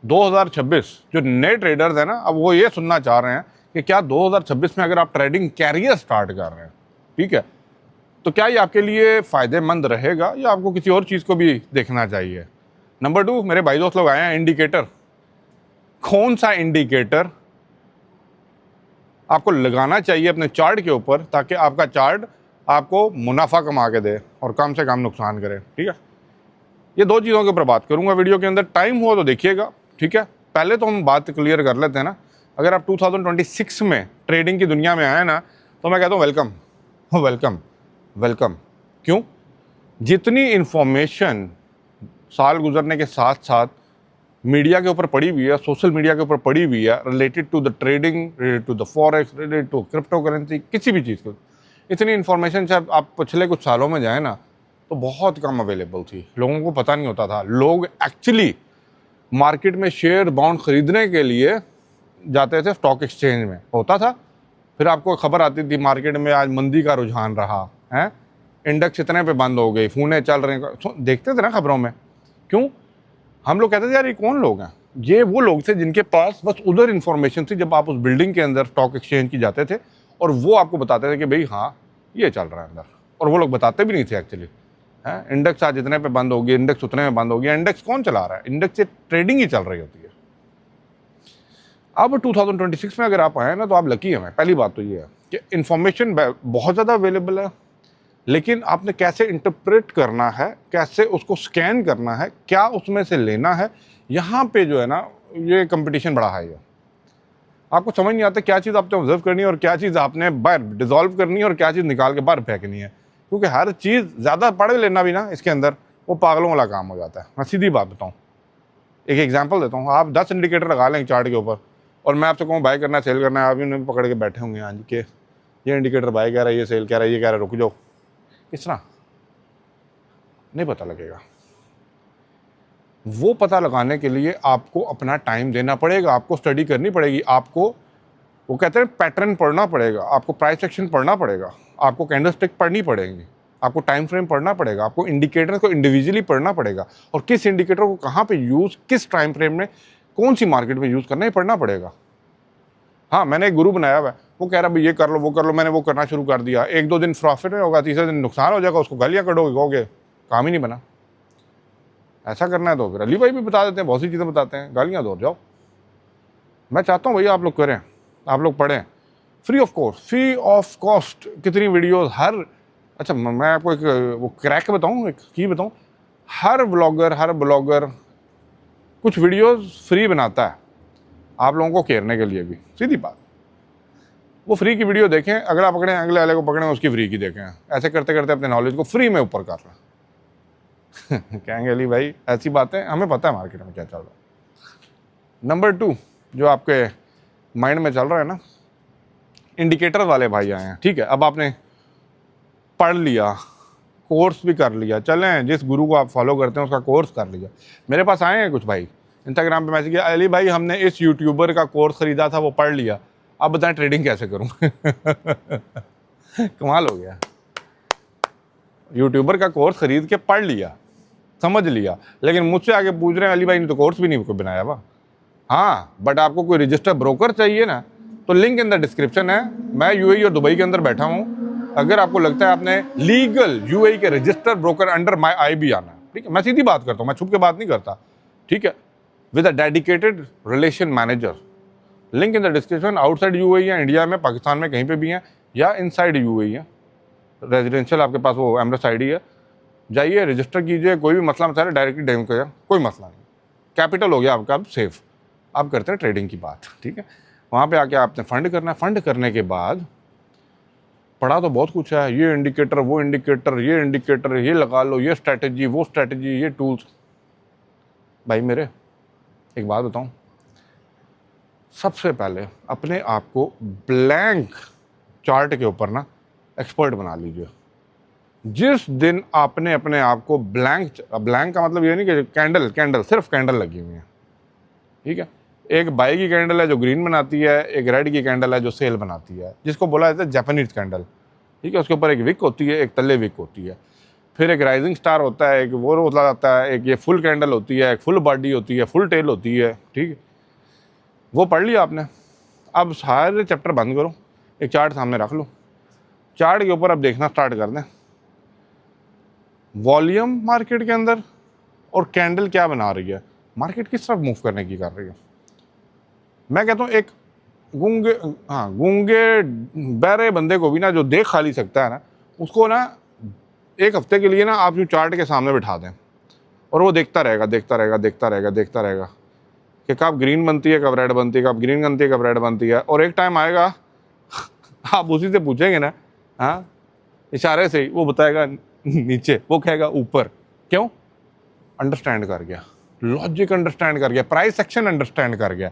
2026 जो नए ट्रेडर्स हैं ना, अब वो ये सुनना चाह रहे हैं कि क्या 2026 में अगर आप ट्रेडिंग कैरियर स्टार्ट कर रहे हैं, ठीक है, तो क्या ये आपके लिए फ़ायदेमंद रहेगा या आपको किसी और चीज़ को भी देखना चाहिए। नंबर 2, मेरे भाई दोस्त लोग आए हैं, इंडिकेटर। कौन सा इंडिकेटर आपको लगाना चाहिए अपने चार्ट के ऊपर ताकि आपका चार्ट आपको मुनाफा कमा के दे और कम से कम नुकसान करे, ठीक है। ये 2 चीज़ों के ऊपर बात करूंगा वीडियो के अंदर। टाइम हुआ तो देखिएगा, ठीक है। पहले तो हम बात क्लियर कर लेते हैं ना, अगर आप 2026 में ट्रेडिंग की दुनिया में आए ना, तो मैं कहता हूँ वेलकम वेलकम वेलकम। क्यों? जितनी इंफॉर्मेशन साल गुजरने के साथ साथ मीडिया के ऊपर पड़ी हुई है, सोशल मीडिया के ऊपर पड़ी हुई है, related to the trading, related to the forex, related to crypto currency, किसी भी चीज़ को, इतनी इन्फॉर्मेशन से आप पिछले कुछ सालों में जाए ना तो बहुत कम अवेलेबल थी, लोगों को पता नहीं होता था। लोग एक्चुअली मार्केट में शेयर बॉन्ड खरीदने के लिए जाते थे, स्टॉक एक्सचेंज में होता था, फिर आपको खबर आती थी मार्केट में आज मंदी का रुझान रहा है, इंडेक्स इतने पे बंद हो गई, फूने चल रहे हैं, देखते थे ना खबरों में। क्यों? हम लोग कहते थे यार ये कौन लोग हैं, ये वो लोग थे जिनके पास बस उधर इन्फॉर्मेशन थी जब आप उस बिल्डिंग के अंदर स्टॉक एक्सचेंज की जाते थे, और वो आपको बताते थे कि भाई हाँ ये चल रहा है अंदर, और वो लोग बताते भी नहीं थे एक्चुअली, है इंडेक्स आज इतने पे बंद हो गया, इंडेक्स उतने में बंद हो गया। इंडेक्स कौन चला रहा है? इंडेक्स से ट्रेडिंग ही चल रही होती है। अब 2026 में अगर आप आए ना तो आप लकी हैं। पहली बात तो ये है कि इन्फॉर्मेशन बहुत ज़्यादा अवेलेबल है, लेकिन आपने कैसे इंटरप्रेट करना है, कैसे उसको स्कैन करना है, क्या उसमें से लेना है, यहाँ पे जो है ना ये कंपटीशन बड़ा हाई है। आपको समझ नहीं आता क्या चीज़ आपने ऑब्जर्व करनी है और क्या चीज़ आपने बाहर डिजॉल्व करनी है और क्या चीज़ निकाल के बाहर फेंकनी है, क्योंकि हर चीज़ ज़्यादा पढ़ लेना भी ना इसके अंदर वो पागलों वाला काम हो जाता है। मैं सीधी बात बताऊँ, एक एग्जाम्पल देता हूँ। आप 10 इंडिकेटर लगा लें चार्ट के ऊपर और मैं आपसे कहूँ बाय करना है, सेल करना है, आप उन्हें पकड़ के बैठे होंगे आज के ये इंडिकेटर बाय कह रहा है, ये सेल कह रहा है, ये कह रहा है रुक जाओ, किस तरह नहीं पता लगेगा। वो पता लगाने के लिए आपको अपना टाइम देना पड़ेगा, आपको स्टडी करनी पड़ेगी, आपको वो कहते हैं पैटर्न पढ़ना पड़ेगा, आपको प्राइस सेक्शन पढ़ना पड़ेगा, आपको कैंडलस्टिक पढ़नी पड़ेगी, आपको टाइम फ्रेम पढ़ना पड़ेगा, आपको इंडिकेटर को इंडिविजुअली पढ़ना पड़ेगा, और किस इंडिकेटर को कहाँ पे यूज़, किस टाइम फ्रेम में, कौन सी मार्केट में यूज़ करना ही पढ़ना पड़ेगा। हाँ, मैंने एक गुरु बनाया हुआ है, वो कह रहा है भाई ये कर लो वो कर लो, मैंने वो करना शुरू कर दिया, 1-2 दिन प्रॉफिट में होगा, तीसरे दिन नुकसान हो जाएगा, उसको गालियाँ कढ़ोगे, कहोगे काम ही नहीं बना। ऐसा करना है तो फिर अली भाई भी बता देते हैं, बहुत सी चीज़ें बताते हैं, गालियाँ दो जाओ। मैं चाहता हूँ भैया आप लोग करें, आप लोग पढ़ें, फ्री ऑफ कॉस्ट कितनी वीडियोस हर, अच्छा मैं आपको एक वो क्रैक बताऊँ, एक की बताऊँ, हर ब्लॉगर कुछ वीडियोस फ्री बनाता है आप लोगों को घेरने के लिए भी। सीधी बात, वो फ्री की वीडियो देखें, अगला पकड़ें, अगले वाले को पकड़ें, उसकी फ्री की देखें, ऐसे करते करते अपने नॉलेज को फ्री में ऊपर कर लें। कहेंगे अली भाई ऐसी बातें, हमें पता है मार्केट में क्या चल रहा है। नंबर 2 जो आपके माइंड में चल रहा है ना, इंडिकेटर वाले भाई आए हैं, ठीक है। अब आपने पढ़ लिया, कोर्स भी कर लिया, चलें जिस गुरु को आप फॉलो करते हैं उसका कोर्स कर लिया। मेरे पास आए हैं कुछ भाई, इंस्टाग्राम पे मैसेज किया, अली भाई हमने इस यूट्यूबर का कोर्स ख़रीदा था, वो पढ़ लिया, अब बताएं ट्रेडिंग कैसे करूं। कमाल हो गया, यूट्यूबर का कोर्स ख़रीद के पढ़ लिया, समझ लिया, लेकिन मुझसे आगे पूछ रहे हैं अली भाई ने तो कोर्स भी नहीं बनाया हुआ। हाँ, बट आपको कोई रजिस्टर ब्रोकर चाहिए ना, तो लिंक इन द डिस्क्रिप्शन है। मैं यूएई और दुबई के अंदर बैठा हूँ, अगर आपको लगता है आपने लीगल यूएई के रजिस्टर ब्रोकर अंडर माई आई भी आना, ठीक है, मैं सीधी बात करता हूँ, मैं छुप के बात नहीं करता, ठीक है, with a dedicated relation manager. Link in the description. Outside UAE है, इंडिया में, पाकिस्तान में कहीं पे भी हैं, या इनसाइड यूएई है, रेजिडेंशियल आपके पास वो एमरेस आईडी है, जाइए रजिस्टर कीजिए, कोई भी मसला मसाला डायरेक्टली डेम कर, कोई मसला नहीं, कैपिटल हो गया आपका अब सेफ। आप करते हैं ट्रेडिंग की बात, ठीक है, वहाँ पे आके आपने फंड करना है। फंड करने के बाद पढ़ा तो बहुत कुछ है, ये इंडिकेटर वो इंडिकेटर, ये इंडिकेटर, ये लगा लो, ये स्ट्रैटेजी वो स्ट्रैटेजी, ये टूल्स। भाई मेरे एक बात बताऊँ, सबसे पहले अपने आप को ब्लैंक चार्ट के ऊपर ना एक्सपर्ट बना लीजिए। जिस दिन आपने अपने आप को ब्लैंक का मतलब ये नहीं कि कैंडल सिर्फ कैंडल लगी हुई है, ठीक है, एक बाई की कैंडल है जो ग्रीन बनाती है, एक रेड की कैंडल है जो सेल बनाती है, जिसको बोला जाता है जापानीज कैंडल, ठीक है, उसके ऊपर एक विक होती है, एक तले विक होती है। फिर एक राइजिंग स्टार होता है, एक वो होता जाता है, एक ये फुल कैंडल होती है, एक फुल बॉडी होती है, फुल टेल होती है, ठीक है। वो पढ़ लिया आपने। अब सारे चैप्टर बंद करो, एक चार्ट सामने रख लो, चार्ट के ऊपर अब देखना स्टार्ट कर दें वॉल्यूम मार्केट के अंदर और कैंडल क्या बना रही है, मार्केट किस तरफ मूव करने की कर रही है। मैं कहता हूँ एक गूंगे बहरे बंदे को भी ना, जो देख खाली सकता है ना, उसको ना एक हफ्ते के लिए ना आप जो चार्ट के सामने बिठा दें और वो देखता रहेगा देखता रहेगा देखता रहेगा देखता रहेगा कि कब ग्रीन बनती है, कब रेड बनती है, कब ग्रीन बनती है, कब रेड बनती है। और एक टाइम आएगा आप उसी से पूछेंगे ना, हाँ, इशारे से ही वो बताएगा नीचे, वो कहेगा ऊपर। क्यों? अंडरस्टैंड कर गया, लॉजिक अंडरस्टैंड कर गया, प्राइस एक्शन अंडरस्टैंड कर गया।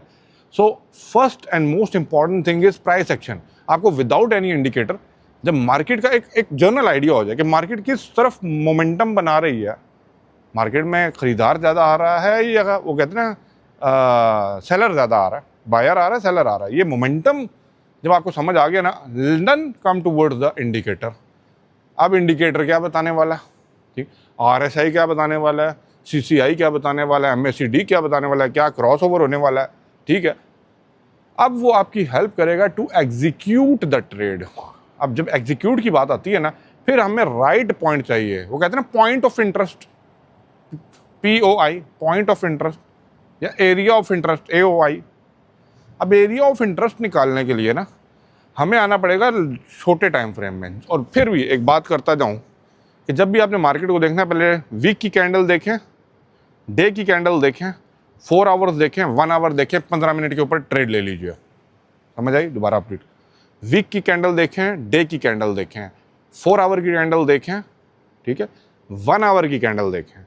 So first and most important thing is price action. आपको विदाउट एनी इंडिकेटर जब मार्केट का एक जनरल आइडिया हो जाए कि मार्केट किस तरफ मोमेंटम बना रही है, मार्केट में खरीदार ज़्यादा आ रहा है या वो कहते हैं ना सेलर ज़्यादा आ रहा है, बायर आ रहा है, सेलर आ रहा है, ये मोमेंटम जब आपको समझ आ गया ना, then come towards the indicator. अब इंडिकेटर क्या बताने वाला है, ठीक, RSI क्या बताने वाला है, CCI क्या बताने वाला है, MACD क्या बताने वाला है, क्या क्रॉस ओवर होने वाला है, ठीक है। अब वो आपकी हेल्प करेगा टू एग्जीक्यूट द ट्रेड। अब जब एग्जीक्यूट की बात आती है ना, फिर हमें राइट पॉइंट चाहिए, वो कहते हैं ना point of interest, POI, point of interest, या एरिया ऑफ इंटरेस्ट, AOI। अब एरिया ऑफ इंटरेस्ट निकालने के लिए ना हमें आना पड़ेगा छोटे टाइम फ्रेम में। और फिर भी एक बात करता जाऊं कि जब भी आपने मार्केट को देखना है, पहले वीक की कैंडल देखें, डे की कैंडल देखें, 4 आवर्स देखें, 1 आवर देखें, 15 मिनट के ऊपर ट्रेड ले लीजिए। समझ आई? दोबारा अपडेट, वीक की कैंडल देखें, डे की कैंडल देखें, 4 आवर की कैंडल देखें, ठीक है, 1 आवर की कैंडल देखें,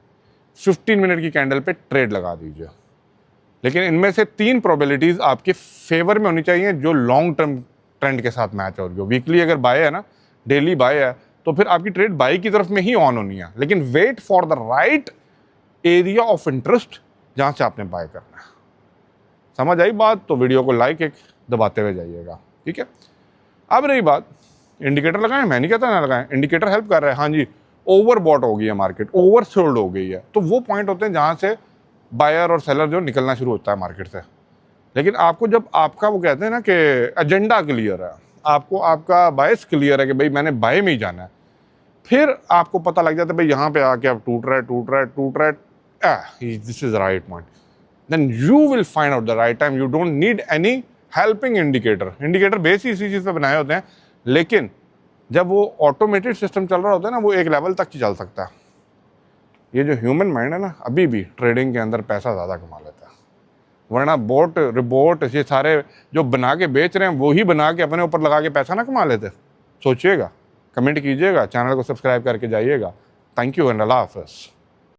15 मिनट की कैंडल पे ट्रेड लगा दीजिए। लेकिन इनमें से 3 प्रोबेबिलिटीज़ आपके फेवर में होनी चाहिए जो लॉन्ग टर्म ट्रेंड के साथ मैच हो रही हो। वीकली अगर बाय है ना, डेली बाय है, तो फिर आपकी ट्रेड बाई की तरफ में ही ऑन होनी है। लेकिन wait for the right area of interest जहाँ से आपने बाय करना है। समझ आई बात? तो वीडियो को लाइक एक दबाते हुए जाइएगा, ठीक है। अब रही बात, इंडिकेटर लगाएं, मैं नहीं कहता ना लगाएं, इंडिकेटर हेल्प कर रहा है, हाँ जी, ओवर बॉट हो गई है मार्केट, ओवर सोल्ड हो गई है, तो वो पॉइंट होते हैं जहाँ से बायर और सेलर जो निकलना शुरू होता है मार्केट से। लेकिन आपको जब आपका वो कहते हैं ना कि एजेंडा क्लियर है, आपको आपका बायस क्लियर है कि भाई मैंने बाय में ही जाना है, फिर आपको पता लग जाता है भाई यहाँ पे आके आप टूट रहा है, this is right point, then you will find out the right time. You don't need any helping indicator. Indicator base ही इसी चीज़ पे बनाए होते हैं, लेकिन जब वो ऑटोमेटेड सिस्टम चल रहा होता है ना, वो एक लेवल तक ही चल सकता है। ये जो ह्यूमन माइंड है ना, अभी भी ट्रेडिंग के अंदर पैसा ज़्यादा कमा लेता है, वरना बोट रिपोर्ट ये सारे जो बना के बेच रहे हैं वो ही बना के अपने ऊपर लगा के पैसा ना कमा लेते। सोचिएगा, कमेंट कीजिएगा, चैनल को सब्सक्राइब करके जाइएगा। थैंक यू एंड अल्लाह हाफ़िज़।